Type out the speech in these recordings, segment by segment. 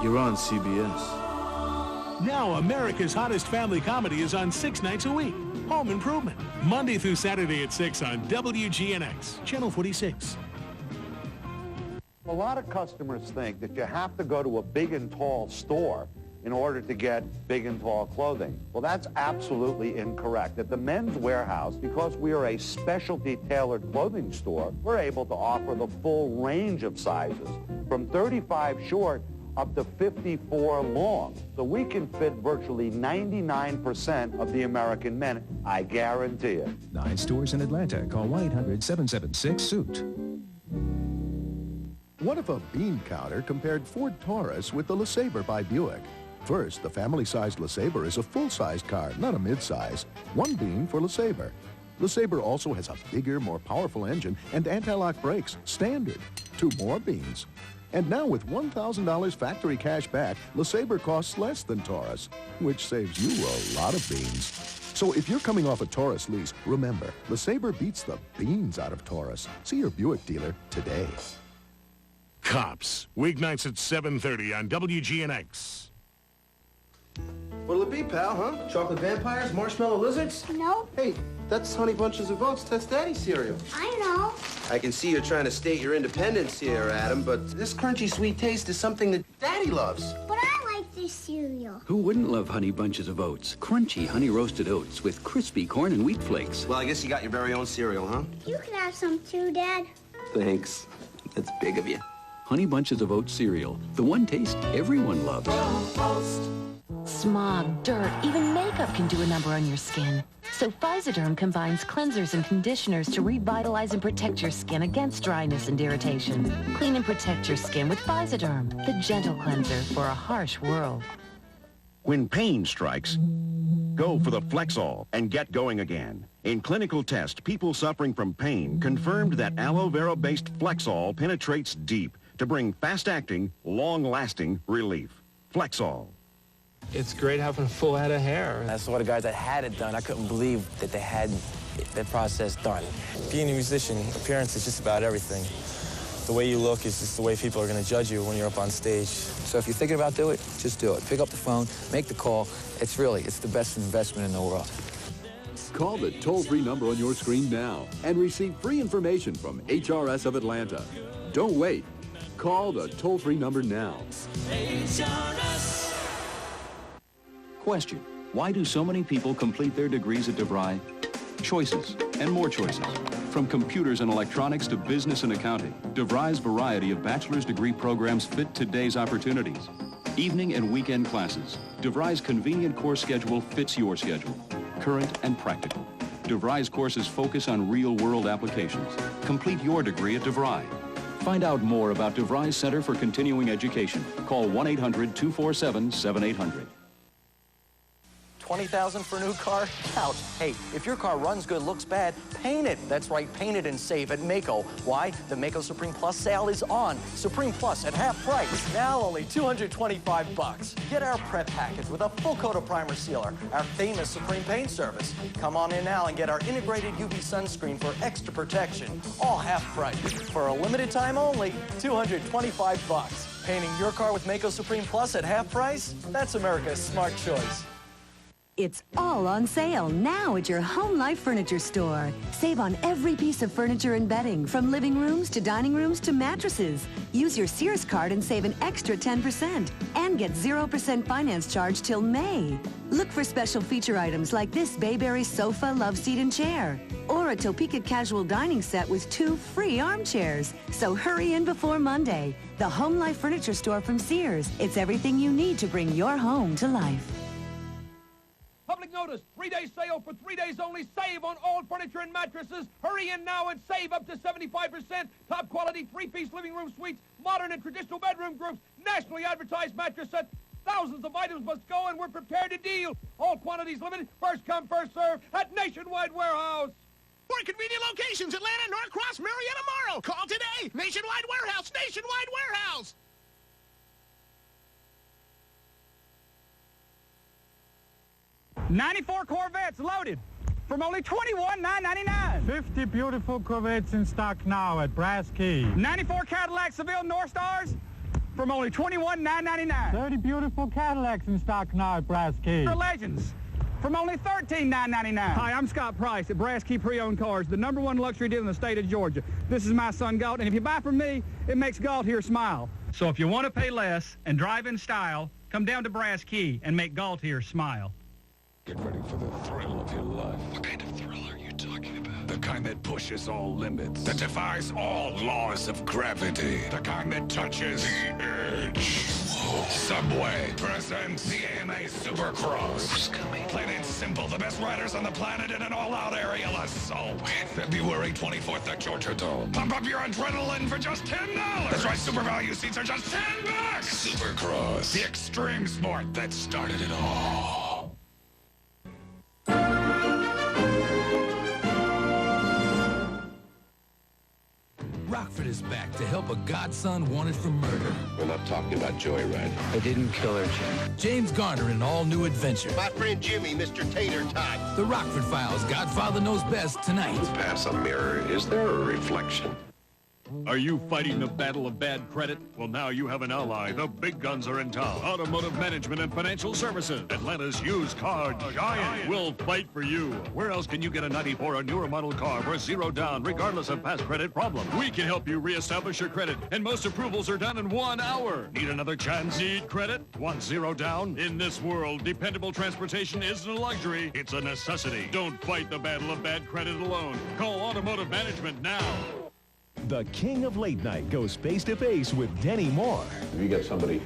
You're on CBS. Now, America's hottest family comedy is on 6 nights a week. Home Improvement, Monday through Saturday at 6 on WGNX, Channel 46. A lot of customers think that you have to go to a big and tall store in order to get big and tall clothing. Well, that's absolutely incorrect. At the Men's Wearhouse, because we are a specialty tailored clothing store, we're able to offer the full range of sizes, from 35 short up to 54 long. So we can fit virtually 99% of the American men. I guarantee it. 9 stores in Atlanta. Call 1-800-776-SUIT. What if a bean counter compared Ford Taurus with the LeSabre by Buick? First, the family-sized LeSabre is a full-sized car, not a mid-size. 1 bean for LeSabre. LeSabre also has a bigger, more powerful engine and anti-lock brakes, standard. 2 more beans. And now with $1,000 factory cash back, LeSabre costs less than Taurus, which saves you a lot of beans. So if you're coming off a Taurus lease, remember, LeSabre beats the beans out of Taurus. See your Buick dealer today. Cops, weeknights at 7:30 on WGNX. What'll it be, pal, huh? Chocolate vampires? Marshmallow lizards? No. Hey, that's Honey Bunches of Oats. That's Daddy's cereal. I know. I can see you're trying to state your independence here, Adam, but this crunchy sweet taste is something that Daddy loves. But I like this cereal. Who wouldn't love Honey Bunches of Oats? Crunchy honey roasted oats with crispy corn and wheat flakes. Well, I guess you got your very own cereal, huh? You can have some too, Dad. Thanks. That's big of you. Honey Bunches of Oats cereal. The one taste everyone loves. Smog, dirt, even makeup can do a number on your skin. So Phisoderm combines cleansers and conditioners to revitalize and protect your skin against dryness and irritation. Clean and protect your skin with Phisoderm, the gentle cleanser for a harsh world. When pain strikes, go for the Flexall and get going again. In clinical tests, people suffering from pain confirmed that aloe vera-based Flexall penetrates deep to bring fast-acting, long-lasting relief. Flexall. It's great having a full head of hair. I saw the guys that had it done. I couldn't believe that they had their process done. Being a musician, appearance is just about everything. The way you look is just the way people are going to judge you when you're up on stage. So if you're thinking about doing it, just do it. Pick up the phone, make the call. It's the best investment in the world. Call the toll-free number on your screen now and receive free information from HRS of Atlanta. Don't wait. Call the toll-free number now. HRS. Question: why do so many people complete their degrees at Devry? Choices, and more choices. From computers and electronics to business and accounting, Devry's variety of bachelor's degree programs fit today's opportunities. Evening and weekend classes. Devry's convenient course schedule fits your schedule. Current and practical. Devry's courses focus on real-world applications. Complete your degree at Devry. Find out more about Devry's Center for Continuing Education. Call 1-800-247-7800. $20,000 for a new car? Ouch. Hey, if your car runs good, looks bad, paint it. That's right, paint it and save at Maaco. Why? The Maaco Supreme Plus sale is on. Supreme Plus at half price. Now only $225. Get our prep package with a full coat of primer sealer, our famous Supreme paint service. Come on in now and get our integrated UV sunscreen for extra protection. All half price. For a limited time only, $225. Painting your car with Maaco Supreme Plus at half price? That's America's smart choice. It's all on sale now at your HomeLife furniture store. Save on every piece of furniture and bedding, from living rooms to dining rooms to mattresses. Use your Sears card and save an extra 10% and get 0% finance charge till May. Look for special feature items like this Bayberry sofa, love seat, and chair, or a Topeka casual dining set with 2 free armchairs. So hurry in before Monday. The HomeLife furniture store from Sears. It's everything you need to bring your home to life. Public notice, 3-day sale for 3 days only. Save on all furniture and mattresses. Hurry in now and save up to 75%. Top quality 3-piece living room suites, modern and traditional bedroom groups, nationally advertised mattress sets. Thousands of items must go, and we're prepared to deal. All quantities limited. First come, first serve at Nationwide Wearhouse. 4 convenient locations: Atlanta, Norcross, Marietta, Morrow. Call today. Nationwide Wearhouse. Nationwide Wearhouse. 94 Corvettes loaded from only $21,999. 50 beautiful Corvettes in stock now at Brass Key. 94 Cadillac Seville North Stars from only $21,999. 30 beautiful Cadillacs in stock now at Brass Key. For Legends from only $13,999. Hi, I'm Scott Price at Brass Key Pre-Owned Cars, the #1 luxury dealer in the state of Georgia. This is my son, Galt, and if you buy from me, it makes Galt here smile. So if you want to pay less and drive in style, come down to Brass Key and make Galt here smile. Get ready for the thrill of your life. What kind of thrill are you talking about? The kind that pushes all limits. That defies all laws of gravity. The kind that touches the edge. Whoa. Subway presents the AMA Supercross. Who's coming? Plain and simple, the best riders on the planet in an all-out aerial assault. February 24th at Georgia Dome. Pump up your adrenaline for just $10. That's right, super value seats are just $10. Supercross, the extreme sport that started it all. Rockford is back to help a godson wanted for murder. We're not talking about joyride. I didn't kill her, Jim. James Garner in an all-new adventure. My friend Jimmy, Mr. Tater Tot. The Rockford Files, Godfather Knows Best, tonight. Pass a mirror. Is there a reflection? Are you fighting the battle of bad credit? Well, now you have an ally. The big guns are in town. Automotive Management and Financial Services. Atlanta's used car giant will fight for you. Where else can you get a 94 or newer model car for zero down, regardless of past credit problem? We can help you reestablish your credit, and most approvals are done in 1 hour. Need another chance? Need credit? Want zero down? In this world, dependable transportation isn't a luxury. It's a necessity. Don't fight the battle of bad credit alone. Call Automotive Management now. The king of late night goes face-to-face with Denny Moore. If you get somebody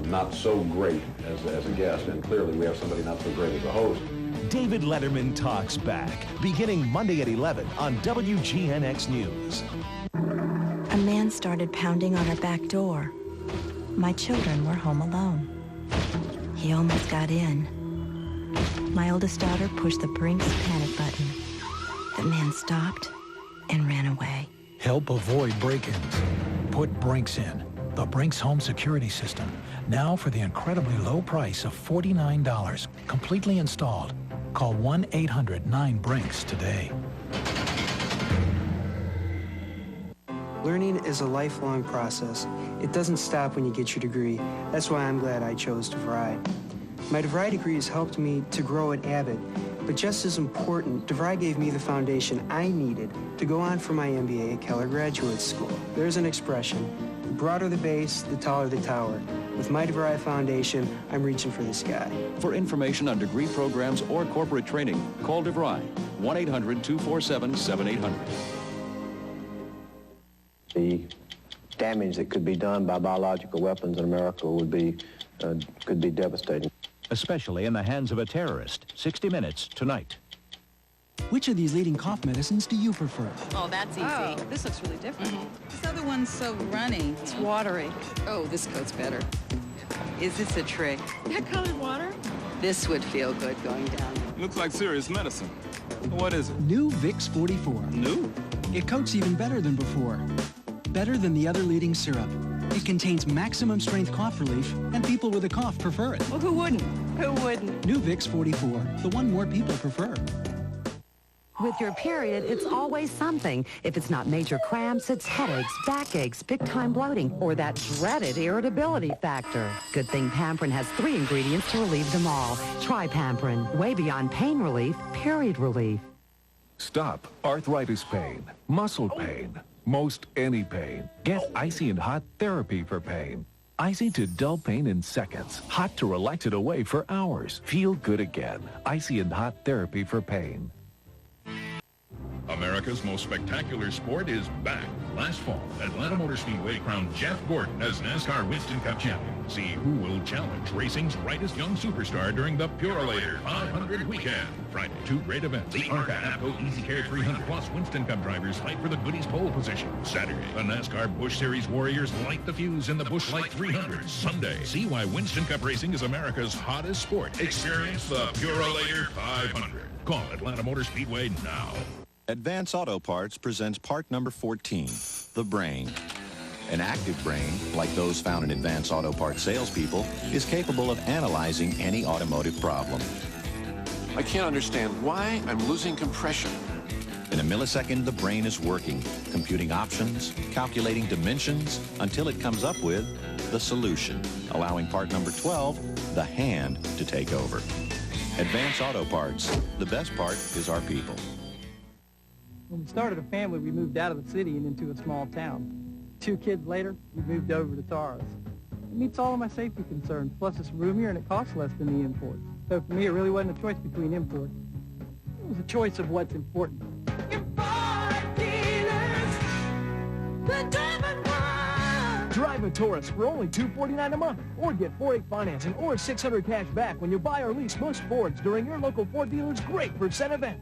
not so great as a guest, and clearly we have somebody not so great as a host. David Letterman talks back, beginning Monday at 11 on WGNX News. A man started pounding on our back door. My children were home alone. He almost got in. My oldest daughter pushed the Brinks panic button. The man stopped and ran away. Help avoid break-ins. Put Brinks in. The Brinks home security system. Now for the incredibly low price of $49. Completely installed. Call 1-800-9-BRINKS today. Learning is a lifelong process. It doesn't stop when you get your degree. That's why I'm glad I chose DeVry. My DeVry degree has helped me to grow at Abbott. But just as important, DeVry gave me the foundation I needed to go on for my MBA at Keller Graduate School. There's an expression, the broader the base, the taller the tower. With my DeVry foundation, I'm reaching for the sky. For information on degree programs or corporate training, call DeVry, 1-800-247-7800. The damage that could be done by biological weapons in America could be devastating. Especially in the hands of a terrorist. 60 Minutes tonight. Which of these leading cough medicines do you prefer? Oh, that's easy. Oh, this looks really different. This other one's so runny. It's watery. Oh, this coat's better. Is this a trick? That colored water? This would feel good going down. Looks like serious medicine. What is it? New Vicks 44. New? It coats even better than before. Better than the other leading syrup. It contains maximum strength cough relief, and people with a cough prefer it. Well, who wouldn't? Who wouldn't? New Vicks 44, the one more people prefer. With your period, it's always something. If it's not major cramps, it's headaches, backaches, big-time bloating, or that dreaded irritability factor. Good thing Pamprin has 3 ingredients to relieve them all. Try Pamprin, way beyond pain relief, period relief. Stop arthritis pain, muscle pain, most any pain. Get Icy and Hot therapy for pain. Icy to dull pain in seconds. Hot to relax it away for hours. Feel good again. Icy and Hot therapy for pain. America's most spectacular sport is back. Last fall, Atlanta Motor Speedway crowned Jeff Gordon as NASCAR Winston Cup champion. See who will challenge racing's brightest young superstar during the Purolator 500 weekend. Friday, 2 great events. The ARCA Maaco Easy Care 300 plus Winston Cup drivers fight for the goodies pole position. Saturday, the NASCAR Busch Series warriors light the fuse in the Busch Light 300. Sunday, see why Winston Cup racing is America's hottest sport. Experience the Purolator 500. Call Atlanta Motor Speedway now. Advance Auto Parts presents part number 14, the brain. An active brain, like those found in Advance Auto Parts salespeople, is capable of analyzing any automotive problem. I can't understand why I'm losing compression. In a millisecond, the brain is working, computing options, calculating dimensions, until it comes up with the solution, allowing part number 12, the hand, to take over. Advance Auto Parts. The best part is our people. When we started a family, we moved out of the city and into a small town. 2 kids later, we moved over to Taurus. It meets all of my safety concerns, plus it's roomier and it costs less than the imports. So for me, it really wasn't a choice between imports. It was a choice of what's important. Drive a Taurus for only $249 a month, or get 4-8 financing or $600 cash back when you buy or lease most Fords during your local Ford dealer's great percent event.